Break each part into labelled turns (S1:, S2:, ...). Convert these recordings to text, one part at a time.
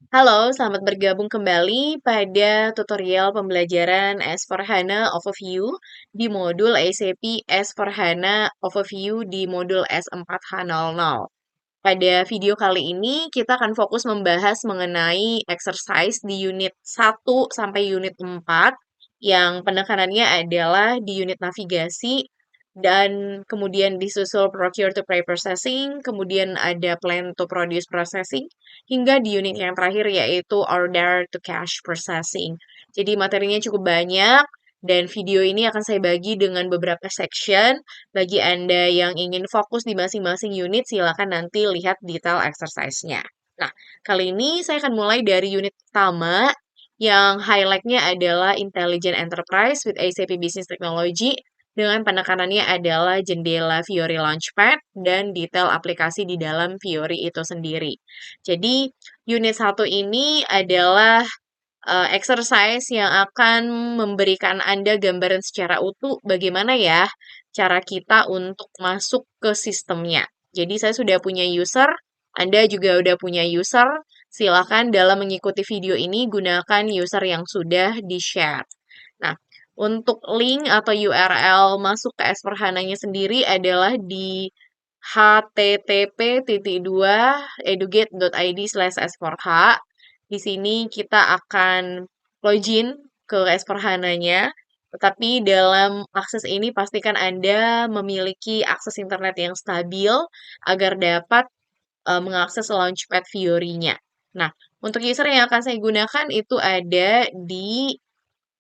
S1: Halo, selamat bergabung kembali pada tutorial pembelajaran S4HANA Overview di modul SAP S4HANA Overview di modul S4H00. Pada video kali ini, kita akan fokus membahas mengenai exercise di unit 1 sampai unit 4, yang penekanannya adalah di unit navigasi, dan kemudian disusul procure to pay processing, kemudian ada plan to produce processing, hingga di unit yang terakhir yaitu order to cash processing. Jadi materinya cukup banyak, dan video ini akan saya bagi dengan beberapa section. Bagi Anda yang ingin fokus di masing-masing unit, silakan nanti lihat detail exercise-nya. Nah, kali ini saya akan mulai dari unit pertama, yang highlight-nya adalah Intelligent Enterprise with SAP Business Technology, dengan penekanannya adalah jendela Fiori Launchpad dan detail aplikasi di dalam Fiori itu sendiri. Jadi, unit 1 ini adalah exercise yang akan memberikan Anda gambaran secara utuh bagaimana ya cara kita untuk masuk ke sistemnya. Jadi saya sudah punya user, Anda juga udah punya user. Silakan dalam mengikuti video ini gunakan user yang sudah di-share. Nah, untuk link atau URL masuk ke S4HANA-nya sendiri adalah di http://educate.id/s4h. Di sini kita akan login ke S4HANA-nya, tetapi dalam akses ini pastikan Anda memiliki akses internet yang stabil agar dapat mengakses Launchpad Fiori-nya. Nah, untuk user yang akan saya gunakan itu ada di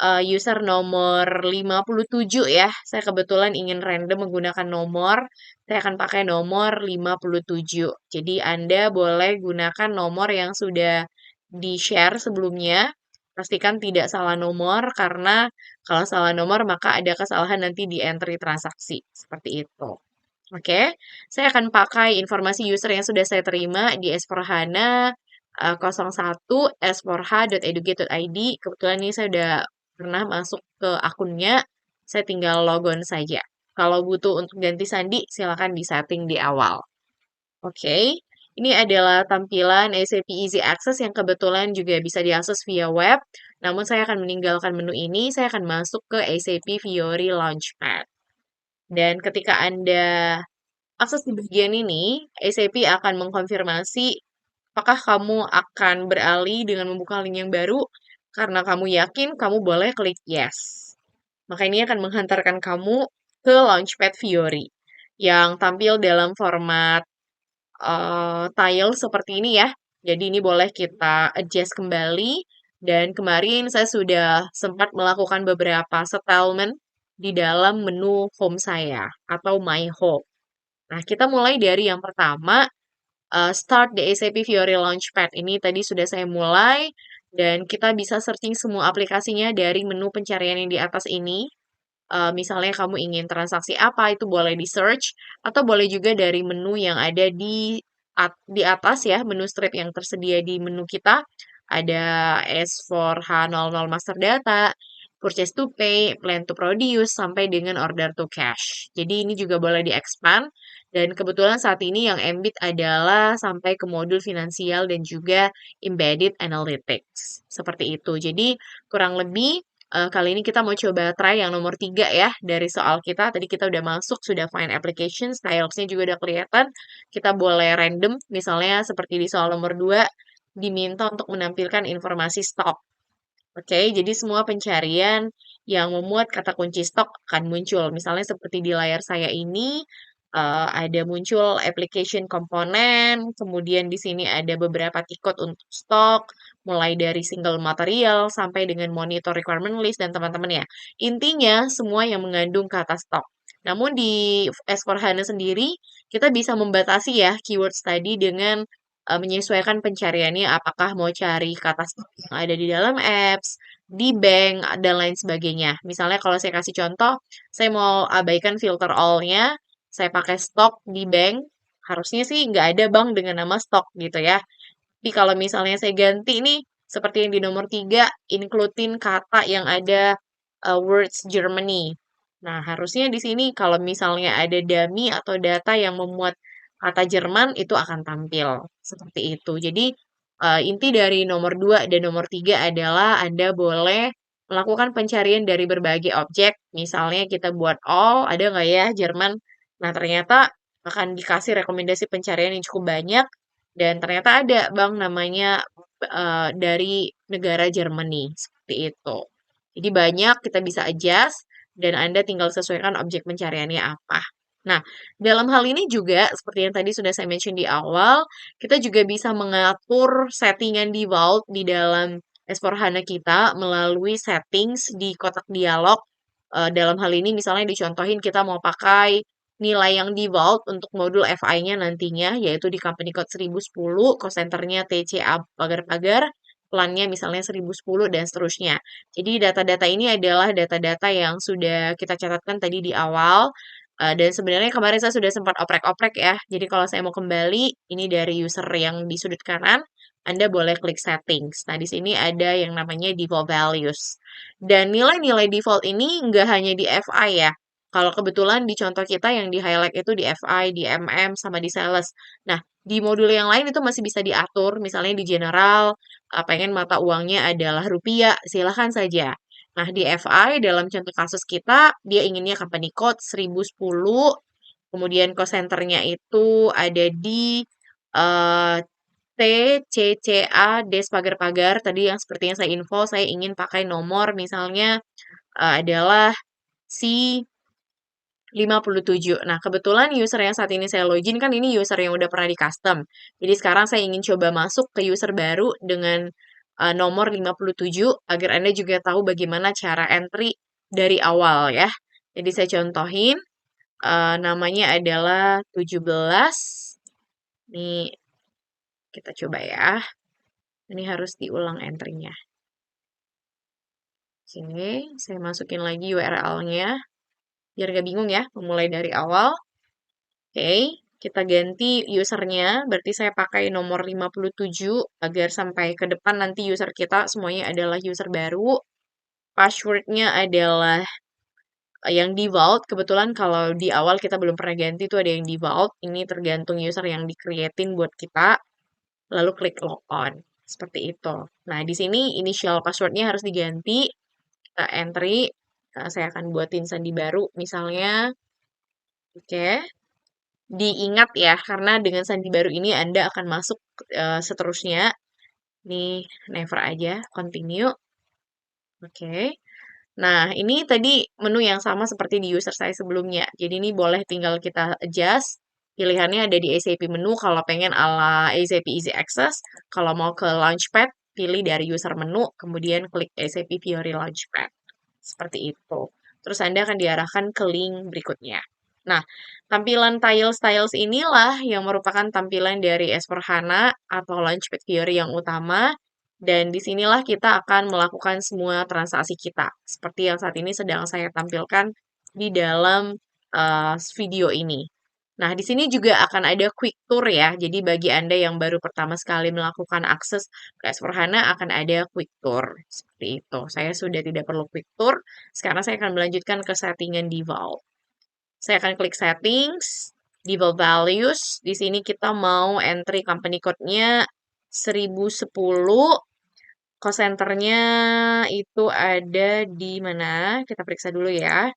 S1: user nomor 57 ya. Saya kebetulan ingin random menggunakan nomor. Saya akan pakai nomor 57. Jadi Anda boleh gunakan nomor yang sudah di-share sebelumnya. Pastikan tidak salah nomor, karena kalau salah nomor maka ada kesalahan nanti di entry transaksi. Seperti itu. Oke, saya akan pakai informasi user yang sudah saya terima di S4HANA 01 s4h.educate.id. Kebetulan ini saya udah pernah masuk ke akunnya, saya tinggal logon saja. Kalau butuh untuk ganti sandi, silakan disetting di awal. Oke, ini adalah tampilan SAP Easy Access yang kebetulan juga bisa diakses via web. Namun saya akan meninggalkan menu ini, saya akan masuk ke SAP Fiori Launchpad. Dan ketika Anda akses di bagian ini, SAP akan mengkonfirmasi apakah kamu akan beralih dengan membuka link yang baru. Karena kamu yakin, kamu boleh klik yes. Maka ini akan menghantarkan kamu ke Launchpad Fiori yang tampil dalam format tile seperti ini ya. Jadi ini boleh kita adjust kembali. Dan kemarin saya sudah sempat melakukan beberapa settlement di dalam menu home saya atau my home. Nah, kita mulai dari yang pertama, start the SAP Fiori Launchpad. Ini tadi sudah saya mulai, dan kita bisa searching semua aplikasinya dari menu pencarian yang di atas ini. Misalnya kamu ingin transaksi apa, itu boleh di-search, atau boleh juga dari menu yang ada di atas ya, menu strip yang tersedia di menu kita. Ada S4H00 Master Data, Purchase to Pay, Plan to Produce, sampai dengan Order to Cash. Jadi ini juga boleh di-expand, dan kebetulan saat ini yang embed adalah sampai ke modul finansial dan juga embedded analytics. Seperti itu. Jadi kurang lebih kali ini kita mau coba try yang nomor 3 ya, dari soal kita. Tadi kita udah masuk, sudah find application, styles-nya juga udah kelihatan. Kita boleh random, misalnya seperti di soal nomor 2, diminta untuk menampilkan informasi stok. Oke, jadi semua pencarian yang memuat kata kunci stok akan muncul. Misalnya seperti di layar saya ini, ada muncul application komponen, kemudian di sini ada beberapa tiket untuk stok, mulai dari single material sampai dengan monitor requirement list dan teman-teman ya. Intinya semua yang mengandung kata stok. Namun di S4HANA sendiri, kita bisa membatasi ya keywords tadi dengan menyesuaikan pencariannya, apakah mau cari kata stok yang ada di dalam apps, di bank, dan lain sebagainya. Misalnya kalau saya kasih contoh, saya mau abaikan filter all-nya, saya pakai stok di bank, harusnya sih nggak ada bank dengan nama stok gitu ya. Tapi kalau misalnya saya ganti nih, seperti yang di nomor 3, includein kata yang ada words Germany. Nah, harusnya di sini kalau misalnya ada dummy atau data yang memuat kata Jerman, itu akan tampil. Seperti itu. Jadi, inti dari nomor 2 dan nomor 3 adalah Anda boleh melakukan pencarian dari berbagai objek. Misalnya kita buat all, ada nggak ya Jerman? Nah, ternyata akan dikasih rekomendasi pencarian yang cukup banyak, dan ternyata ada Bang namanya dari negara Germany, seperti itu. Jadi banyak kita bisa adjust, dan Anda tinggal sesuaikan objek pencariannya apa. Nah, dalam hal ini juga, seperti yang tadi sudah saya mention di awal, kita juga bisa mengatur settingan default di dalam S4HANA kita melalui settings di kotak dialog. Dalam hal ini misalnya dicontohin kita mau pakai nilai yang default untuk modul FI-nya nantinya, yaitu di company code 1010, cost centernya TCA pagar-pagar, plannya misalnya 1010, dan seterusnya. Jadi data-data ini adalah data-data yang sudah kita catatkan tadi di awal, dan sebenarnya kemarin saya sudah sempat oprek-oprek ya. Jadi kalau saya mau kembali, ini dari user yang di sudut kanan, Anda boleh klik settings. Nah, di sini ada yang namanya default values. Dan nilai-nilai default ini nggak hanya di FI ya. Kalau kebetulan di contoh kita yang di highlight itu di FI, di MM, sama di sales. Nah, di modul yang lain itu masih bisa diatur, misalnya di general, pengen mata uangnya adalah rupiah, silahkan saja. Nah, di FI dalam contoh kasus kita, dia inginnya company code 1010, kemudian cost centernya itu ada di eh, T, C, C, A, des pagar-pagar. Tadi yang seperti yang saya info, saya ingin pakai nomor misalnya adalah si 57. Nah, kebetulan user yang saat ini saya login kan ini user yang udah pernah di custom. Jadi sekarang saya ingin coba masuk ke user baru dengan nomor 57 agar Anda juga tahu bagaimana cara entry dari awal ya. Jadi saya contohin, namanya adalah 17. Nih, kita coba ya. Ini harus diulang entry-nya. Oke, saya masukin lagi URL-nya. Biar gak bingung ya, memulai dari awal. Oke, kita ganti usernya, berarti saya pakai nomor 57 agar sampai ke depan nanti user kita semuanya adalah user baru. Passwordnya adalah yang default, kebetulan kalau di awal kita belum pernah ganti itu ada yang default, ini tergantung user yang di-createin buat kita, lalu klik logon, seperti itu. Nah, di sini initial passwordnya harus diganti, kita entry, saya akan buatin sandi baru misalnya, oke. Diingat ya, karena dengan sandi baru ini Anda akan masuk seterusnya. Nih, never aja, continue. Oke. Nah, ini tadi menu yang sama seperti di user saya sebelumnya. Jadi ini boleh tinggal kita adjust. Pilihannya ada di SAP menu kalau pengen ala SAP Easy Access. Kalau mau ke Launchpad, pilih dari user menu, kemudian klik SAP Fiori Launchpad. Seperti itu. Terus Anda akan diarahkan ke link berikutnya. Nah, tampilan tiles-tiles inilah yang merupakan tampilan dari S4HANA atau Launchpad Fiori yang utama. Dan disinilah kita akan melakukan semua transaksi kita. Seperti yang saat ini sedang saya tampilkan di dalam video ini. Nah, di sini juga akan ada quick tour ya. Jadi bagi Anda yang baru pertama sekali melakukan akses ke S4HANA akan ada quick tour. Seperti itu. Saya sudah tidak perlu quick tour. Sekarang saya akan melanjutkan ke settingan default. Saya akan klik settings, default values. Di sini kita mau entry company code-nya 1010. Cost centernya itu ada di mana? Kita periksa dulu ya.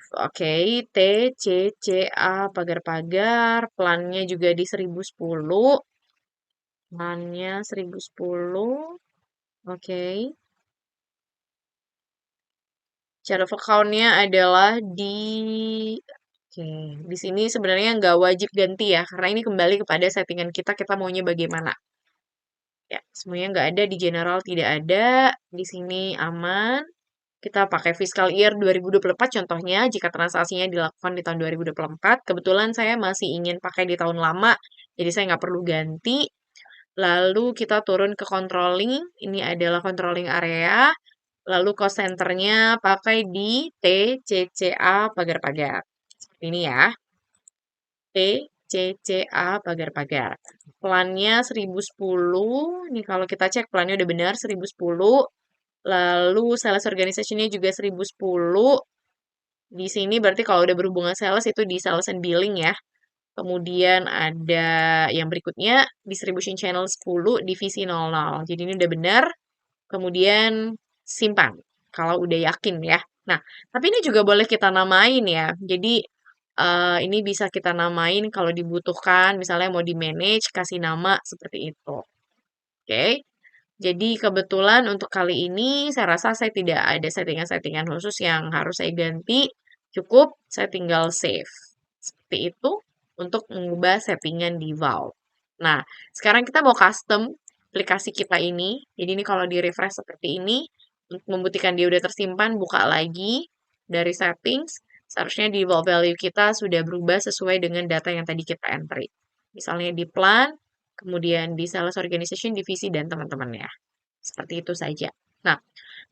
S1: Oke, T, C, C, A, pagar-pagar. Plannya juga di 1010. Plannya 1010. Oke. Chart of account-nya adalah di... Oke, di sini sebenarnya nggak wajib ganti ya, karena ini kembali kepada settingan kita maunya bagaimana. Ya, semuanya nggak ada, di general tidak ada, di sini aman. Kita pakai fiscal year 2024 contohnya, jika transaksinya dilakukan di tahun 2024. Kebetulan saya masih ingin pakai di tahun lama, jadi saya nggak perlu ganti. Lalu kita turun ke controlling, ini adalah controlling area. Lalu cost centernya pakai di T, C, C, A, pagar-pagar. Seperti ini ya. T, C, C, A, pagar-pagar. Plannya 1010. Ini kalau kita cek plannya udah benar 1010. Lalu sales organization-nya juga 1010. Di sini berarti kalau udah berhubungan sales itu di sales and billing ya. kemudian ada yang berikutnya distribution channel 10, divisi 00. Jadi ini udah benar, kemudian simpan kalau udah yakin ya. Nah, tapi ini juga boleh kita namain ya. Jadi ini bisa kita namain kalau dibutuhkan, misalnya mau di-manage, kasih nama seperti itu. Oke. Jadi kebetulan untuk kali ini saya rasa saya tidak ada settingan-settingan khusus yang harus saya ganti. Cukup saya tinggal save. Seperti itu untuk mengubah settingan di Valve. Nah, sekarang kita mau custom aplikasi kita ini. Jadi ini kalau di-refresh seperti ini, untuk membuktikan dia udah tersimpan, buka lagi dari settings. Seharusnya di Valve value kita sudah berubah sesuai dengan data yang tadi kita entry. Misalnya di plan, kemudian di sales organization, divisi, dan teman-temannya. Seperti itu saja. Nah,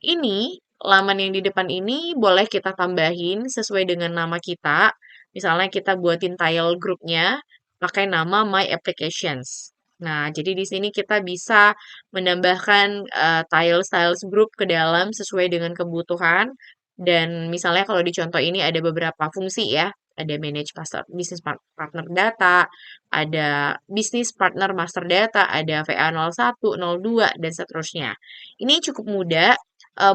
S1: ini laman yang di depan ini boleh kita tambahin sesuai dengan nama kita. Misalnya kita buatin tile grupnya pakai nama My Applications. Nah, jadi di sini kita bisa menambahkan tile styles group ke dalam sesuai dengan kebutuhan. Dan misalnya kalau di contoh ini ada beberapa fungsi ya. Ada manage business partner data, ada business partner master data, ada VA01, 02, dan seterusnya. Ini cukup mudah.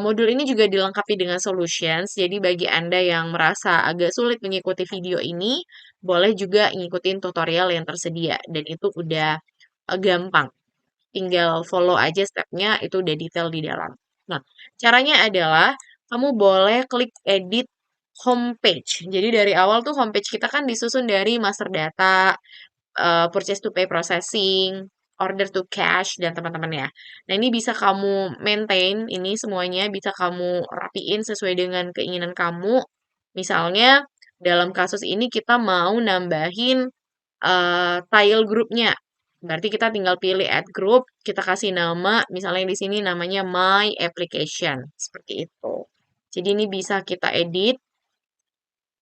S1: Modul ini juga dilengkapi dengan solutions, jadi bagi Anda yang merasa agak sulit mengikuti video ini, boleh juga ngikutin tutorial yang tersedia, dan itu udah gampang. Tinggal follow aja stepnya, itu udah detail di dalam. Nah, caranya adalah kamu boleh klik edit homepage. Jadi dari awal tuh homepage kita kan disusun dari master data, purchase to pay processing, order to cash, dan teman-temannya. Nah, ini bisa kamu maintain, ini semuanya bisa kamu rapiin sesuai dengan keinginan kamu. Misalnya, dalam kasus ini kita mau nambahin tile grupnya. Berarti kita tinggal pilih add group, kita kasih nama, misalnya di sini namanya My Application, seperti itu. Jadi ini bisa kita edit,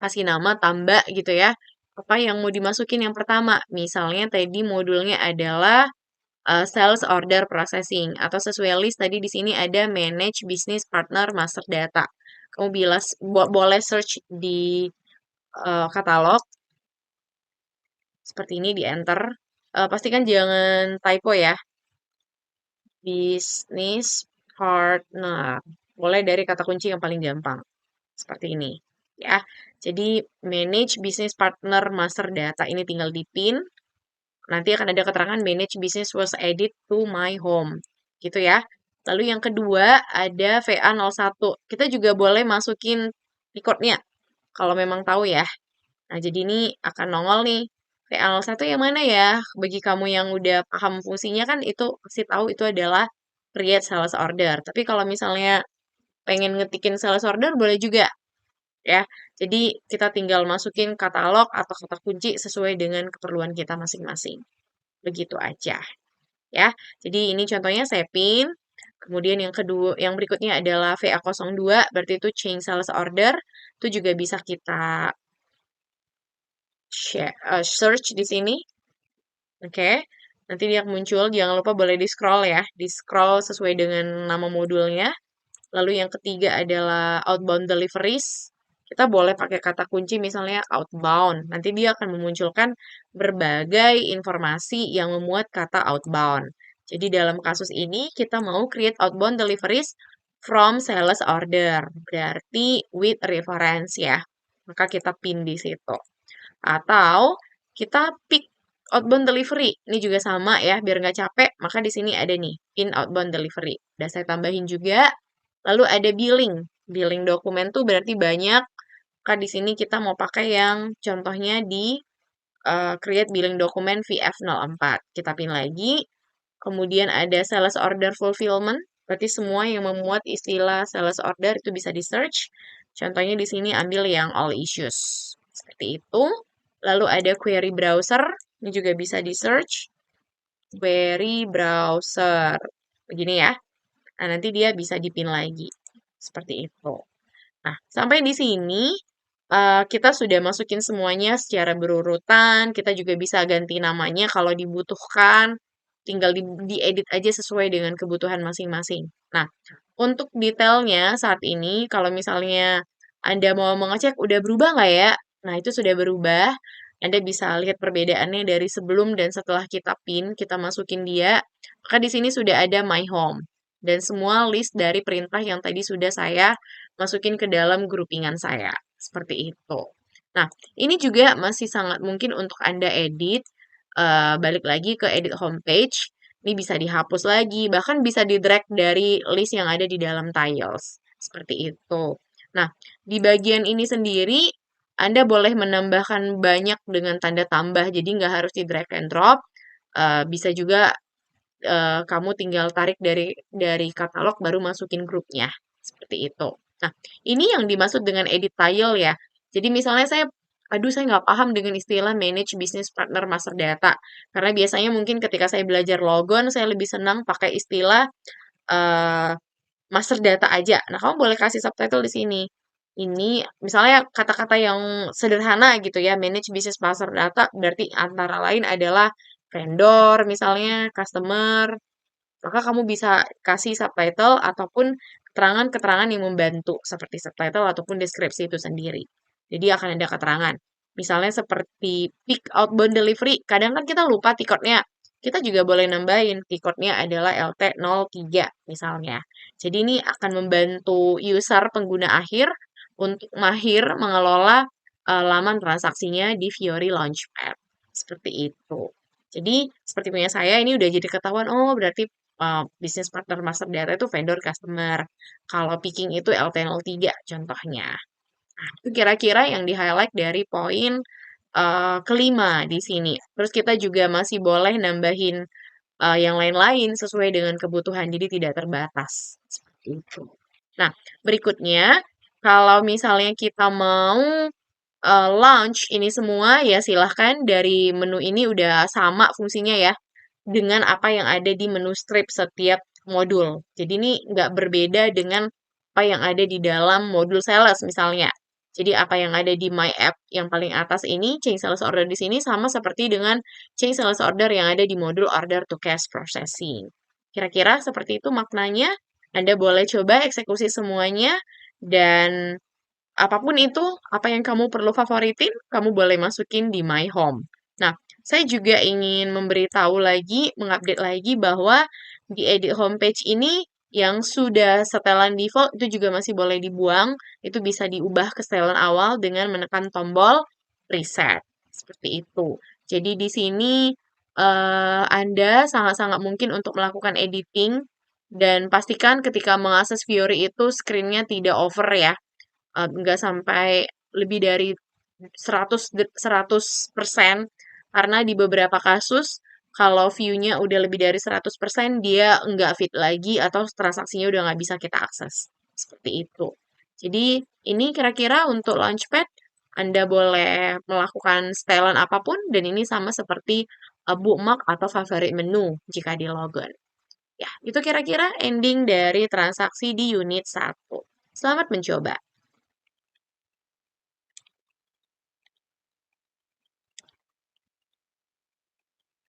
S1: kasih nama, tambah gitu ya. Apa yang mau dimasukin yang pertama? Misalnya tadi modulnya adalah sales order processing atau sesuai list tadi di sini ada manage business partner master data. Kamu boleh search di katalog seperti ini di enter. Pastikan jangan typo ya. Business partner. Boleh dari kata kunci yang paling gampang. Seperti ini. Ya. Jadi manage business partner master data ini tinggal dipin. Nanti akan ada keterangan manage business was added to my home. Gitu ya. Lalu yang kedua ada VA01. Kita juga boleh masukin recordnya. Kalau memang tahu ya. Nah, jadi ini akan nongol nih. VA01 yang mana ya? Bagi kamu yang udah paham fungsinya kan itu pasti tahu itu adalah create sales order. Tapi kalau misalnya pengen ngetikin sales order boleh juga ya. Jadi kita tinggal masukin katalog atau kata kunci sesuai dengan keperluan kita masing-masing. Begitu aja ya. Jadi ini contohnya saya pin. Kemudian yang kedua, yang berikutnya adalah VA02, berarti itu change sales order. Itu juga bisa kita search di sini. Oke. Nanti dia muncul, jangan lupa boleh di-scroll ya. Di-scroll sesuai dengan nama modulnya. Lalu yang ketiga adalah outbound deliveries. Kita boleh pakai kata kunci misalnya outbound. Nanti dia akan memunculkan berbagai informasi yang memuat kata outbound. Jadi dalam kasus ini kita mau create outbound deliveries from sales order. Berarti with reference ya. Maka kita pin di situ. Atau kita pick outbound delivery. Ini juga sama ya, biar nggak capek. Maka di sini ada nih, pin outbound delivery. Udah saya tambahin juga. Lalu ada billing. Billing dokumen tuh berarti banyak. Maka di sini kita mau pakai yang contohnya di create billing dokumen VF04. Kita pin lagi. Kemudian ada sales order fulfillment. Berarti semua yang memuat istilah sales order itu bisa di-search. Contohnya di sini ambil yang all issues. Seperti itu. Lalu ada query browser. Ini juga bisa di-search. Query browser. Begini ya. Nah, nanti dia bisa dipin lagi. Seperti itu. Nah, sampai di sini kita sudah masukin semuanya secara berurutan. Kita juga bisa ganti namanya kalau dibutuhkan. Tinggal diedit aja sesuai dengan kebutuhan masing-masing. Nah, untuk detailnya saat ini, kalau misalnya Anda mau mengecek udah berubah nggak ya? Nah, itu sudah berubah. Anda bisa lihat perbedaannya dari sebelum dan setelah kita pin, kita masukin dia, maka di sini sudah ada My Home. Dan semua list dari perintah yang tadi sudah saya masukin ke dalam groupingan saya. Seperti itu. Nah, ini juga masih sangat mungkin untuk Anda edit. Balik lagi ke edit homepage. Ini bisa dihapus lagi, bahkan bisa di-drag dari list yang ada di dalam tiles. Seperti itu. Nah, di bagian ini sendiri, Anda boleh menambahkan banyak dengan tanda tambah, jadi nggak harus di drag and drop. Bisa juga kamu tinggal tarik dari katalog baru masukin grupnya. Seperti itu. Nah, ini yang dimaksud dengan edit tile ya. Jadi misalnya aduh saya nggak paham dengan istilah manage business partner master data. Karena biasanya mungkin ketika saya belajar logon, saya lebih senang pakai istilah eh, master data aja. Nah, kamu boleh kasih subtitle di sini. Ini misalnya kata-kata yang sederhana gitu ya, manage business master data berarti antara lain adalah vendor misalnya, customer, maka kamu bisa kasih subtitle ataupun keterangan-keterangan yang membantu seperti subtitle ataupun deskripsi itu sendiri. Jadi akan ada keterangan. Misalnya seperti pick outbound delivery, kadang kan kita lupa tiketnya. Kita juga boleh nambahin tiketnya adalah LT03 misalnya. Jadi ini akan membantu user pengguna akhir untuk mahir mengelola laman transaksinya di Fiori Launchpad. Seperti itu. Jadi seperti punya saya ini udah jadi ketahuan, oh berarti business partner master data itu vendor customer. Kalau picking itu LT03 contohnya. Nah, itu kira-kira yang di-highlight dari poin kelima di sini. Terus kita juga masih boleh nambahin yang lain-lain sesuai dengan kebutuhan, jadi tidak terbatas. Seperti itu. Nah, berikutnya, kalau misalnya kita mau launch ini semua, ya silahkan dari menu ini udah sama fungsinya ya dengan apa yang ada di menu strip setiap modul. Jadi ini nggak berbeda dengan apa yang ada di dalam modul sales misalnya. Jadi apa yang ada di My App yang paling atas ini, change sales order di sini sama seperti dengan change sales order yang ada di modul order to cash processing. Kira-kira seperti itu maknanya. Anda boleh coba eksekusi semuanya dan apapun itu, apa yang kamu perlu favoritin, kamu boleh masukin di My Home. Nah, saya juga ingin memberitahu lagi, mengupdate lagi bahwa di edit homepage ini yang sudah setelan default itu juga masih boleh dibuang. Itu bisa diubah ke setelan awal dengan menekan tombol reset. Seperti itu. Jadi di sini Anda sangat-sangat mungkin untuk melakukan editing dan pastikan ketika mengakses Fiori itu screen-nya tidak over ya, nggak sampai lebih dari 100% karena di beberapa kasus kalau view-nya udah lebih dari 100% dia nggak fit lagi atau transaksinya udah nggak bisa kita akses. Seperti itu. Jadi ini kira-kira untuk Launchpad Anda boleh melakukan setelan apapun dan ini sama seperti bookmark atau favorit menu jika di logon. Ya, itu kira-kira ending dari transaksi di unit 1. Selamat mencoba.